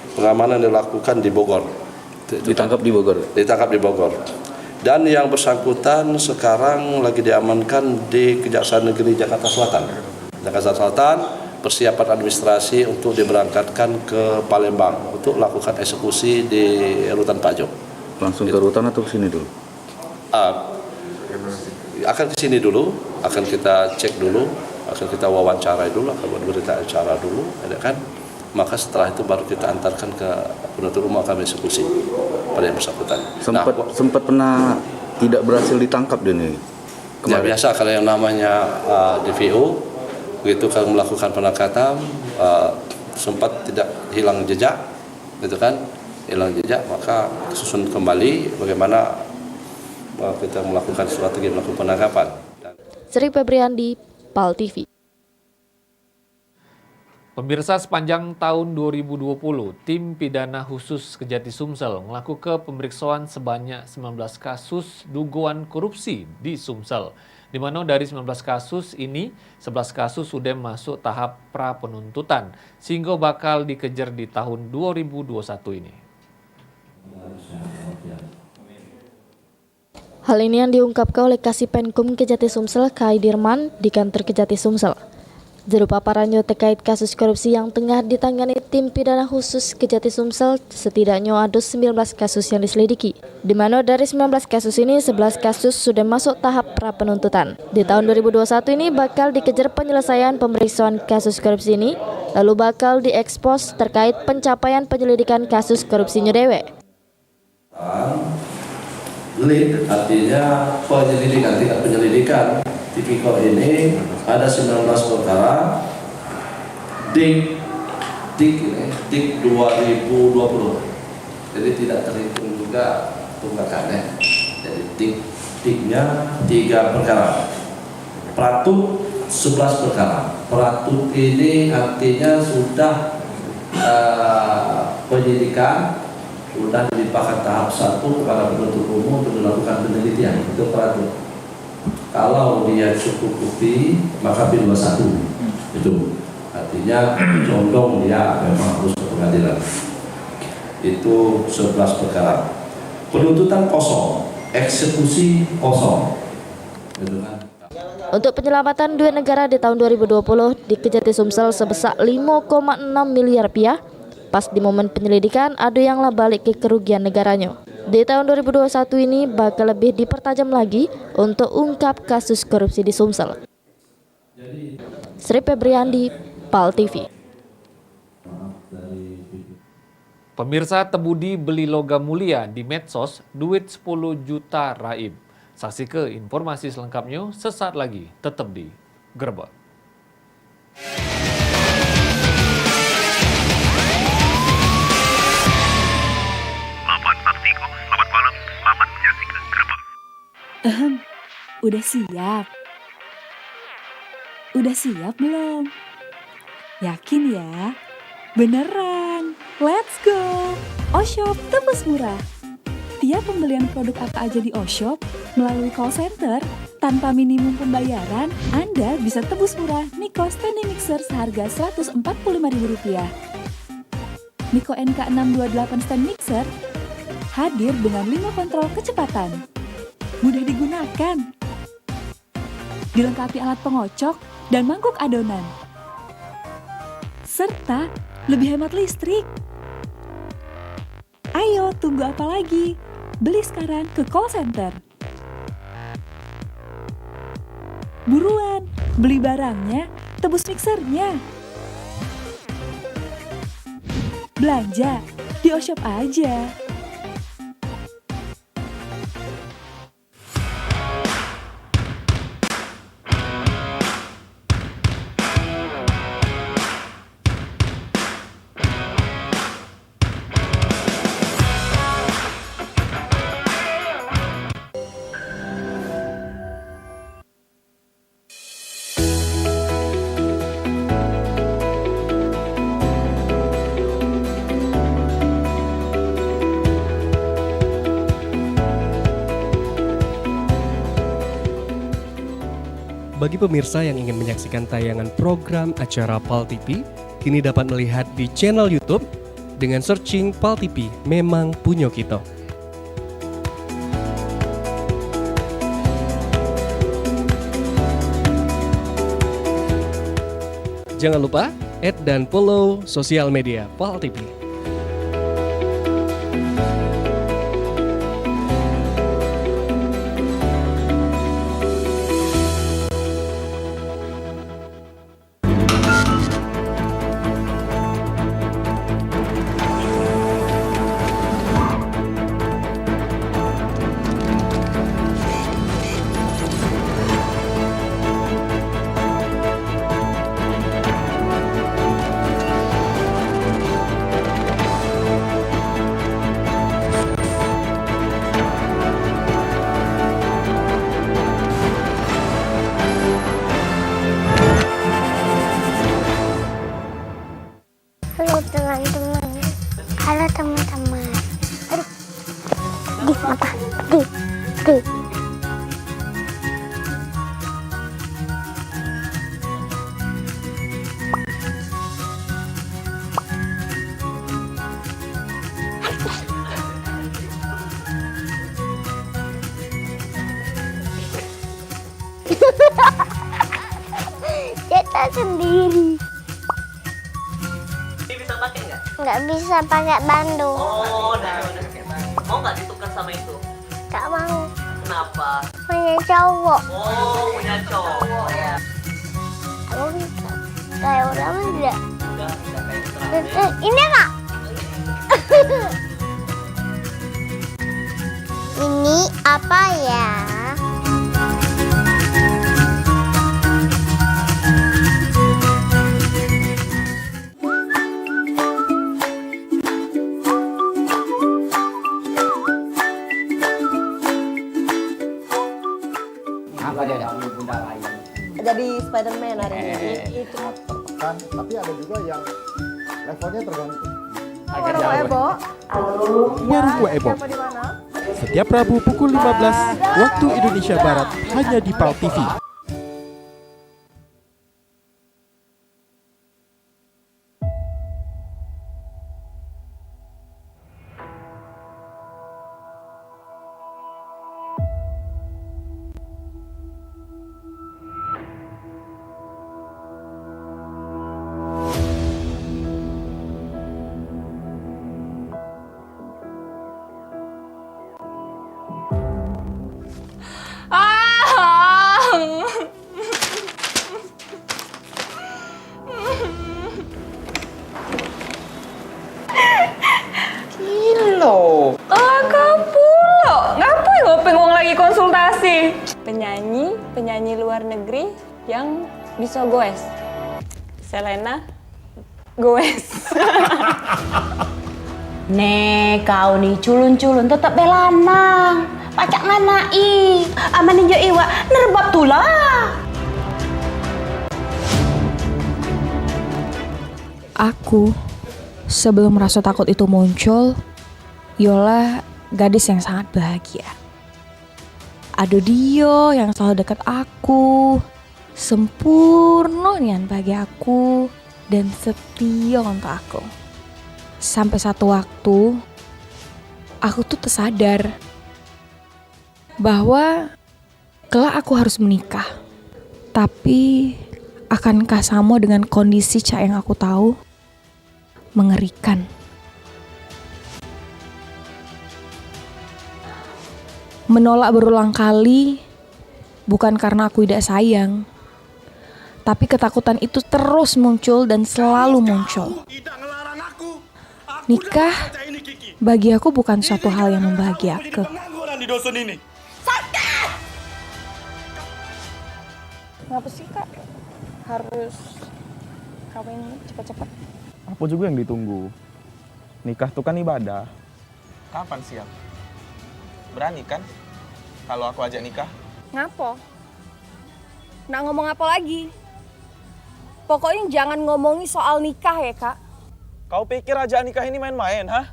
Pengamanan dilakukan di Bogor. Ditangkap di Bogor? Ditangkap di Bogor. Dan yang bersangkutan sekarang lagi diamankan di Kejaksaan Negeri Jakarta Selatan. Jakarta Selatan, persiapan administrasi untuk diberangkatkan ke Palembang untuk melakukan eksekusi di Rutan Pajok. Langsung ke rutan atau ke sini dulu? Akan ke sini dulu, akan kita cek dulu, akan kita wawancara dulu, akan berita acara dulu, ada kan? Maka setelah itu baru kita antarkan ke penuntut umum akan eksekusi pada yang bersangkutan. Sempat pernah tidak berhasil ditangkap ini. Ya biasa kalau yang namanya DPO begitu kalau melakukan penangkapan sempat tidak hilang jejak, gitu kan? Hilang jejak maka susun kembali bagaimana kita melakukan strategi melakukan penangkapan. Sri Febriandi, PAL TV. Pemirsa, sepanjang tahun 2020, tim pidana khusus Kejati Sumsel melakukan pemeriksaan sebanyak 19 kasus dugaan korupsi di Sumsel. Di mana dari 19 kasus ini, 11 kasus sudah masuk tahap pra penuntutan, sehingga bakal dikejar di tahun 2021 ini. Hal ini yang diungkapkan oleh Kasipenkum Kejati Sumsel Kaidirman di kantor Kejati Sumsel. Juru paparannya terkait kasus korupsi yang tengah ditangani tim pidana khusus Kejati Sumsel, setidaknya ada 19 kasus yang diselidiki. Di mana dari 19 kasus ini, 11 kasus sudah masuk tahap pra penuntutan. Di tahun 2021 ini bakal dikejar penyelesaian pemeriksaan kasus korupsi ini, lalu bakal diekspos terkait pencapaian penyelidikan kasus korupsinya dewek. Lead artinya penyelidikan, tingkat penyelidikan. Tipikor ini ada 19 perkara dik 2020. Jadi tidak terhitung juga tunggakannya. Jadi diknya 3 perkara. Pratut 11 perkara. Pratut ini artinya sudah penyidikan, sudah dilimpahkan tahap 1 kepada penuntut umum untuk dilakukan penelitian. Itu pratut. Kalau dia cukup bukti maka P21 itu artinya condong dia memang harus ke pengadilan. Itu 11 perkara. Penuntutan kosong, eksekusi kosong. Untuk penyelamatan duit negara di tahun 2020 di Kejati Sumsel sebesar 5,6 miliar rupiah. Pas di momen penyelidikan ada yang lah balik ke kerugian negaranya. Di tahun 2021 ini bakal lebih dipertajam lagi untuk ungkap kasus korupsi di Sumsel. Sri Febriandi, PAL TV. Pemirsa, Tebudi beli logam mulia di medsos, duit 10 juta raib. Saksikan informasi selengkapnya sesaat lagi, tetap di Gerbek. Selamat malam, selamat menyaksikan Gerbek. Udah siap? Udah siap belum? Yakin ya? Beneran, let's go! Oshop tebus murah. Tiap pembelian produk apa aja di Oshop melalui call center tanpa minimum pembayaran, Anda bisa tebus murah Niko Standing Mixer seharga Rp145.000. Niko NK628 Stand Mixer hadir dengan 5 kontrol kecepatan. Mudah digunakan. Dilengkapi alat pengocok dan mangkuk adonan. Serta lebih hemat listrik. Ayo, tunggu apa lagi? Beli sekarang ke call center. Buruan, beli barangnya, tebus mixernya. Belanja di Oshop aja. Bagi pemirsa yang ingin menyaksikan tayangan program acara PAL TV, kini dapat melihat di channel YouTube dengan searching PAL TV, memang punya kita. Jangan lupa add dan follow sosial media PAL TV. Halo teman-teman. Halo teman-teman. Aduh. Di mata. Di. Cetak sendiri. Bisa pakai nggak? Nggak bisa pakai bandu. Oh, udah pakai bandu. Mau nggak ditukar sama itu? Nggak mau. Kenapa? Punya cowok. Oh, punya cowok ya. Aku bisa. Kayak orang enggak. Udah kayak Ini Kak. Ini apa ya? Apa dia? Bunda lain. jadi Spider-Man hari ini. Itu Kan, tapi ada juga yang levelnya tergantung. Warung Ebo. Warung Kue Ebo. Siapa di mana? Setiap Rabu pukul 15 waktu Indonesia Barat hanya di PAL TV. Kilo. Kapulo. Ngapain ngopeng wong lagi konsultasi? Penyanyi luar negeri yang bisa goes. Selena goes. Nek kau nih culun-culun tetap belanang. Pacak nganai. Amanin jo iwa nerbab tulah. Aku, sebelum rasa takut itu muncul, Yola gadis yang sangat bahagia. Ada Dio yang selalu dekat aku, sempurna nian bagi aku, dan setia untuk aku. Sampai satu waktu, aku tuh tersadar bahwa kelak aku harus menikah. Tapi, akankah sama dengan kondisi Cak yang aku tahu? Mengerikan. Menolak berulang kali bukan karena aku tidak sayang, tapi ketakutan itu terus muncul dan selalu muncul. Nikah bagi aku bukan suatu hal yang membahagiakan. di dusun ini. Ngapa sih Kak harus kawin cepat-cepat? Apa juga yang ditunggu? Nikah tuh kan ibadah. Kapan siap? Berani kan kalau aku ajak nikah? Ngapo? Nak ngomong apa lagi? Pokoknya jangan ngomongi soal nikah ya Kak. Kau pikir ajak nikah ini main-main, hah?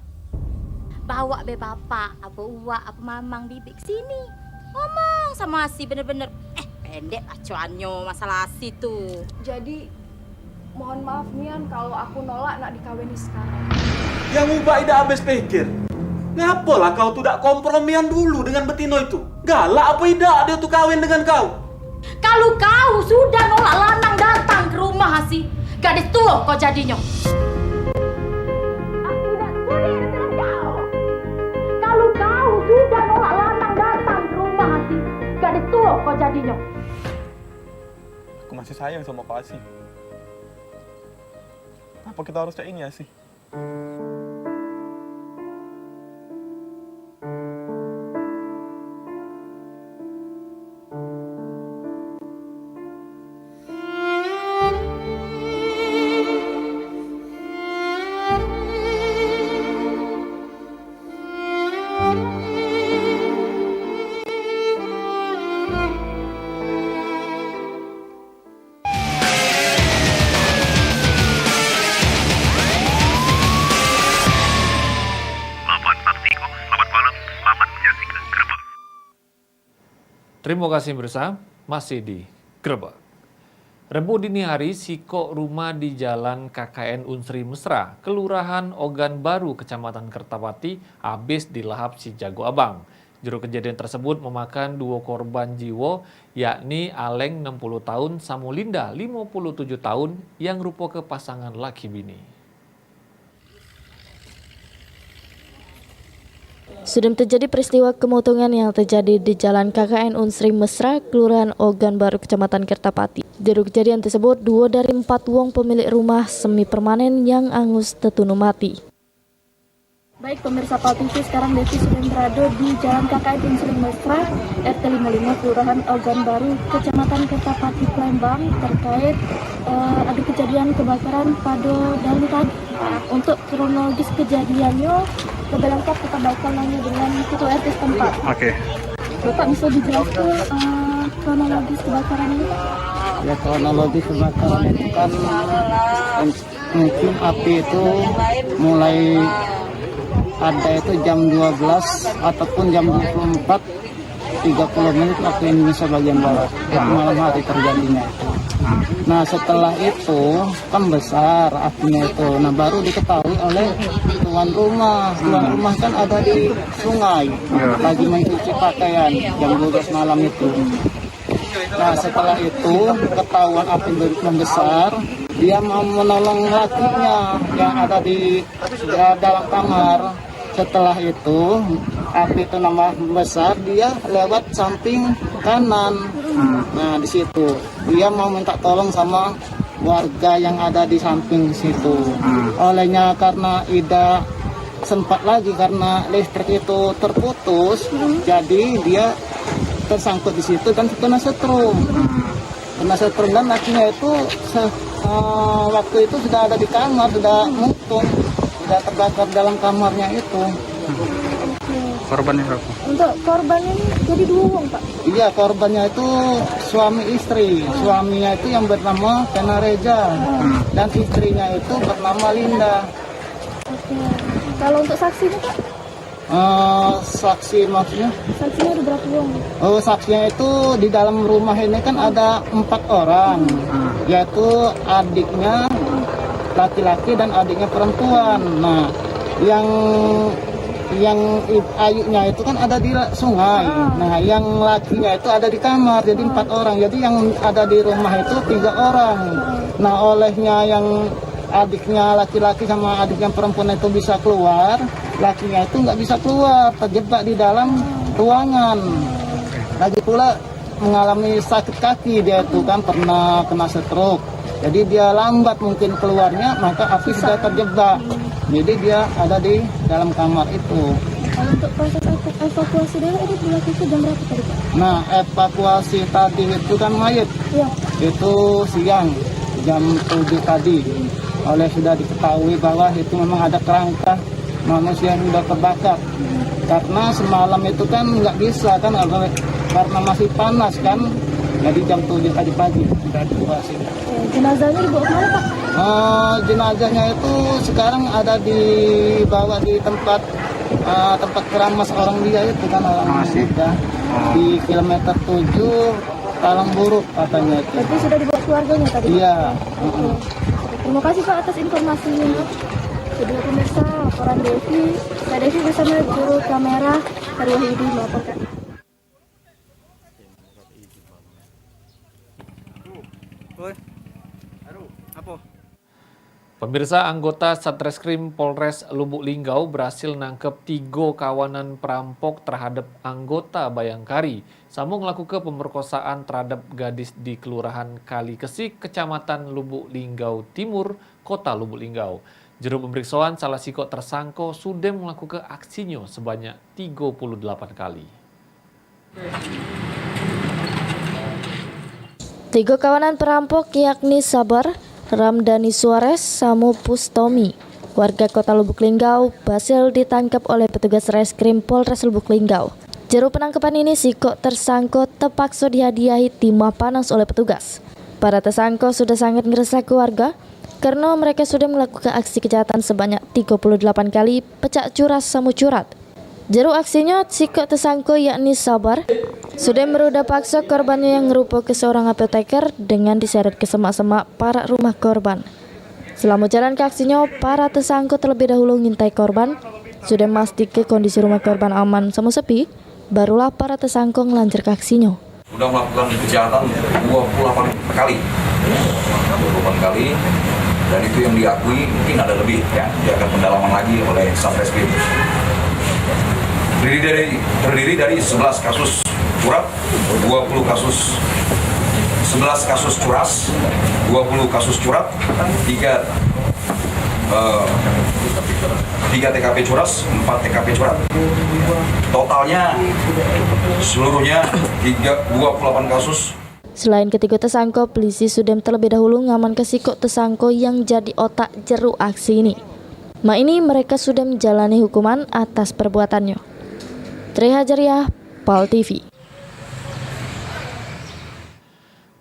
Bawa be bapak, apa uak, apa mamang bibik sini. Ngomong sama si bener-bener. Pendek acuannya masalah si tuh. Jadi mohon maaf Nian kalau aku nolak nak dikawini sekarang. Yang ubah tidak habis pikir. Ngapalah kau tidak kompromian dulu dengan Betino itu? Galak apa tidak dia tuh kawin dengan kau? Kalau kau sudah nolak lanang datang ke rumah sih, gadis tua kau jadinya. Kalau kau sudah nolak lanang datang ke rumah sih, gadis tua kau jadinya. Aku masih sayang sama kau Asih. Apa kita harus kayak ini Asih? Terima kasih bersama masih di Grebek. Rabu dini hari, siko rumah di Jalan KKN Unsri Mesra, Kelurahan Ogan Baru, Kecamatan Kertapati, habis dilahap si Jago Abang. Juru kejadian tersebut memakan 2 korban jiwa, yakni Aleng 60 tahun, Samulinda 57 tahun, yang rupa pasangan laki bini. Sudah terjadi peristiwa kemotongan yang terjadi di Jalan KKN Unsri Mesra, Kelurahan Ogan Baru, Kecamatan Kertapati. Juru kejadian tersebut 2 dari 4 wong pemilik rumah semi permanen yang angus tertunuh mati. Baik pemirsa PAL TV, sekarang Devi sudah berada di Jalan KKN Unsri Mesra, RT 55, Kelurahan Ogan Baru, Kecamatan Kertapati, Palembang, terkait ada kejadian kebakaran pada dari tadi. Untuk kronologis kejadiannya lebih lengkap kita bakal nanya dengan ketua RT setempat. Oke. Bapak bisa dijelaskan kronologis kebakaran ini? Ya kronologi kebakaran itu kan mungkin api itu mulai ada itu jam 12 ataupun jam 24 30 menit waktu Indonesia bagian barat. Itu malam hari terjadinya itu. Nah setelah itu kan besar apinya itu. Nah baru diketahui oleh tuan rumah. Tuan rumah kan ada di sungai lagi mencuci pakaian jam 12 malam itu. Nah setelah itu ketahuan api membesar, dia mau menolong lakinya yang ada di dalam kamar. Setelah itu api itu nambah besar, dia lewat samping kanan. Nah di situ dia mau minta tolong sama warga yang ada di samping situ. Olehnya karena tidak sempat lagi karena listrik itu terputus, jadi dia tersangkut di situ dan kena setrum. Kena setrum dan lakinya itu waktu itu sudah ada di kamar, sudah mutung, sudah terbakar dalam kamarnya itu. Korbannya berapa? Untuk korban ini jadi 2 orang, Pak? Iya, korbannya itu suami istri. Suaminya itu yang bernama Kena Reza dan istrinya itu bernama Linda. Oke. Kalau untuk saksinya, Pak? Saksi maksudnya? Saksinya ada berapa orang? Oh, saksinya itu di dalam rumah ini kan ada 4 orang, yaitu adiknya laki-laki dan adiknya perempuan. Nah, yang ayunya itu kan ada di sungai. Nah, yang lakinya itu ada di kamar, jadi 4 orang. Jadi yang ada di rumah itu 3 orang. Nah, olehnya yang adiknya laki-laki sama adiknya perempuan itu bisa keluar, lakinya itu nggak bisa keluar, terjebak di dalam ruangan. Lagi pula mengalami sakit kaki, dia itu kan pernah kena stroke. Jadi dia lambat mungkin keluarnya, maka api sudah terjebak. Jadi dia ada di dalam kamar itu. Untuk proses evakuasi dulu itu dilakukan jam berapa tadi, Pak? Nah, evakuasi tadi itu kan mayat. Iya. Itu siang jam 7 tadi. Oleh sudah diketahui bahwa itu memang ada kerangka manusia yang sudah terbakar. Karena semalam itu kan nggak bisa kan, karena masih panas kan. Jadi jam 7 tadi pagi sudah dievakuasi. Jenazahnya dibawa kemana, Pak? Jenazahnya itu sekarang ada dibawa di tempat keramas orang dia itu kan, orang Indonesia di kilometer 7 Talang Buruk katanya itu. Berarti sudah dibawa keluarganya tadi? Iya. Terima kasih Pak atas informasinya. Jadi pemirsa, laporan Devi, saya Devi bersama juru kamera Wahyudi melaporkan. Pemirsa, anggota Satreskrim Polres Lubuk Linggau berhasil nangkep 3 kawanan perampok terhadap anggota Bayangkari sama melakukan pemerkosaan terhadap gadis di Kelurahan Kalikesik, Kecamatan Lubuk Linggau Timur, Kota Lubuk Linggau. Juru pemeriksaan salah siko tersangka sudah melakukan aksinya sebanyak 38 kali. 3 kawanan perampok yakni Sabar, Ramdhani Suarez, Samu Pustomi, warga Kota Lubuk Linggau, berhasil ditangkap oleh petugas Reskrim Polres Lubuk Linggau. Juru penangkapan ini siko tersangka terpaksa dihadiahi timah panas oleh petugas. Para tersangka sudah sangat ngeresah keluarga karena mereka sudah melakukan aksi kejahatan sebanyak 38 kali pecah curas Samu Curat. Juru aksinya siko tersangka yakni Sabar sudah merudah paksa korbannya yang merupakan seorang apoteker dengan diseret ke semak-semak para rumah korban. Selama jalan ke aksinya, para tersangka terlebih dahulu ngintai korban, sudah memastikan kondisi rumah korban aman sama sepi, barulah para tersangka ngelanjur ke aksinya. Sudah melakukan kejahatan 28 kali, dan itu yang diakui mungkin ada lebih ya, akan pendalaman lagi oleh Satreskrim. Terdiri dari 11 kasus curat, 20 kasus 11 kasus curas, 20 kasus curat, 3 TKP curas, 4 TKP curat. Totalnya seluruhnya 28 kasus. Selain ketiga tersangka, polisi sudah terlebih dahulu ngamankan siko tersangka yang jadi otak jeru aksi ini. Ini mereka sudah menjalani hukuman atas perbuatannya. Tri Hajariah, PAL TV.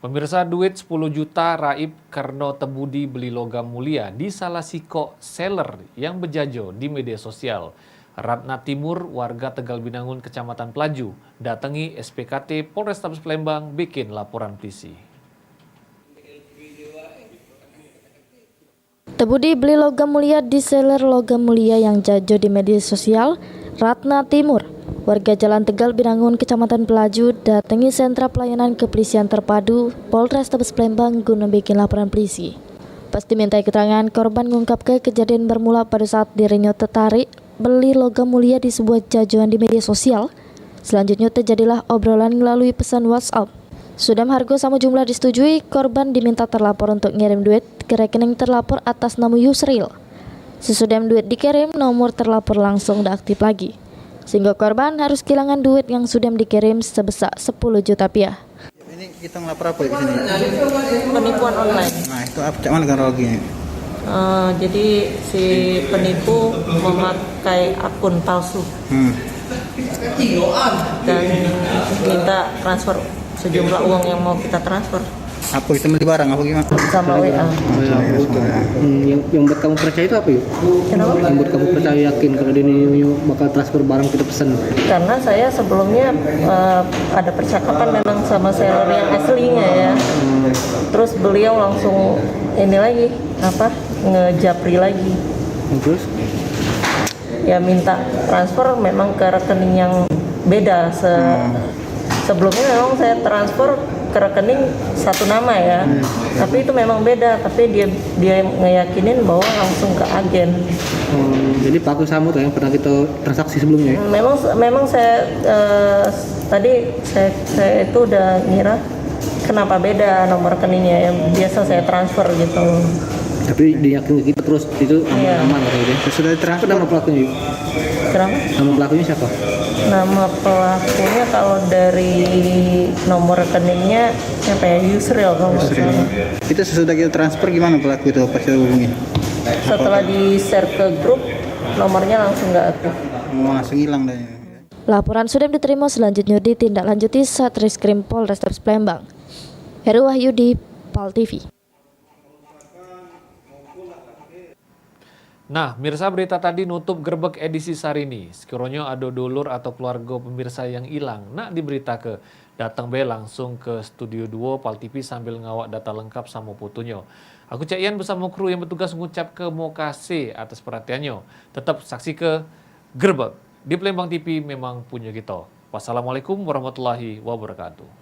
Pemirsa, duit 10 juta raib karena tebudi beli logam mulia di salah siko seller yang bejajo di media sosial. Ratna Timur, warga Tegal Binangun, Kecamatan Pelaju, datangi SPKT Polrestabes Palembang bikin laporan polisi. Tebudi beli logam mulia di seller logam mulia yang jajo di media sosial. Ratna Timur, warga Jalan Tegal Binangun, Kecamatan Pelaju, datangi sentra pelayanan kepolisian terpadu Polrestabes Palembang guna bikin laporan polisi. Pas dimintai keterangan, korban mengungkapkan kejadian bermula pada saat dirinya tertarik beli logam mulia di sebuah jajoan di media sosial. Selanjutnya terjadilah obrolan melalui pesan WhatsApp. Sudah harga sama jumlah disetujui, korban diminta terlapor untuk ngirim duit ke rekening terlapor atas nama Yusril. Sesudah duit dikirim, nomor terlapor langsung diaktif lagi, sehingga korban harus kehilangan duit yang sudah dikirim sebesar 10 juta rupiah. Ini kita ngelapor apa di sini? Penipuan online. Nah itu apa? Cak mana kronologinya? Jadi si penipu memakai akun palsu dan minta transfer sejumlah uang yang mau kita transfer. Apa kita beli barang apa gimana? Sama WA. Yang buat kamu percaya itu apa yuk? Kenapa? Yang buat kamu percaya yakin kalau dia ini bakal transfer barang kita pesan? Karena saya sebelumnya ada percakapan memang sama seller yang aslinya ya. Terus beliau langsung ini lagi ngejapri lagi. Terus? Ya minta transfer memang ke rekening yang beda. Sebelumnya memang saya transfer ke rekening satu nama ya, tapi itu memang beda. Tapi dia ngeyakinin bahwa langsung ke agen. Jadi pelaku sama tuh yang pernah kita transaksi sebelumnya? Ya? Memang saya tadi saya itu udah ngira kenapa beda nomor rekeningnya yang biasa saya transfer gitu. Tapi diyakini kita terus itu aman gitu. Sudah transfer nama pelakunya? Kenapa? Nama pelakunya siapa? Nama pelakunya kalau dari nomor rekeningnya siapa ya? Yusril kalau nggak salah. Itu sesudah kita transfer gimana pelaku itu pas kita hubungi? Setelah di share ke grup, nomornya langsung nggak aktif. Langsung hilang deh. Laporan sudah diterima, selanjutnya ditindaklanjuti Satreskrim Polrestabes Palembang. Heru Wahyudi, PAL TV. Nah, mirsa berita tadi nutup gerbek edisi Sarini. Sekiranya ada dulur atau keluarga pemirsa yang hilang, nak diberita ke datang be langsung ke Studio 2 PAL TV sambil ngawak data lengkap sama fotonya. Aku Cak Ian bersama kru yang bertugas mengucap ke Mokase atas perhatiannya. Tetap saksi ke gerbek di Palembang TV memang punya kita. Wassalamualaikum warahmatullahi wabarakatuh.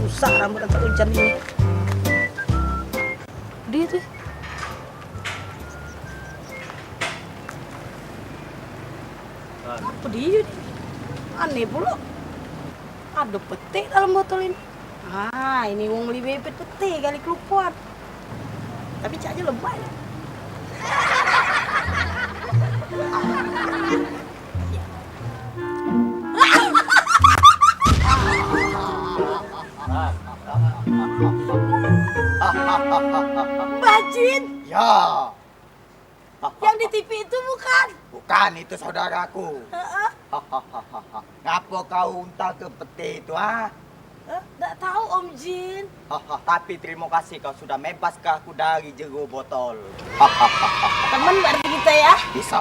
Rusak rambut atau hujan ini. Dia tuh. Apa dia? Aneh pula. Ada pete dalam botol ini. Ini wong li bebet pete kali kelupaan. Tapi caknya lebay. Mbak Jin, Ya, yang di TV itu bukan? bukan itu saudaraku. Heeh. Ngapa kau unta ke peti itu, ha? Nggak tahu Om Jin. Tapi terima kasih kau sudah membebaskan aku dari jero botol. Temen berarti kita ya? Bisa.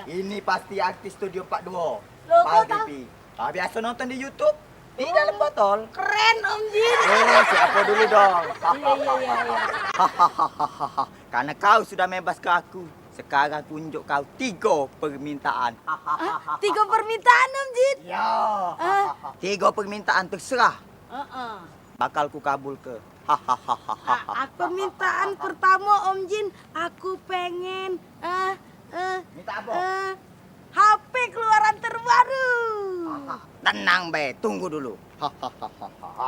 Ini pasti artis Studio 42. Loh, Pak kau tahu? Devi. Biasa nonton di YouTube. Di dalam botol. Keren Om Jin. Siapa dulu dong. Iya. Karena kau sudah membebaskan aku. Sekarang aku unjuk kau 3 permintaan. 3 permintaan Om Jin? Ya. 3 permintaan terserah. Bakal ku kabul ke. Permintaan pertama Om Jin, aku pengen minta apa? HP keluaran terbaru. Tenang be, tunggu dulu.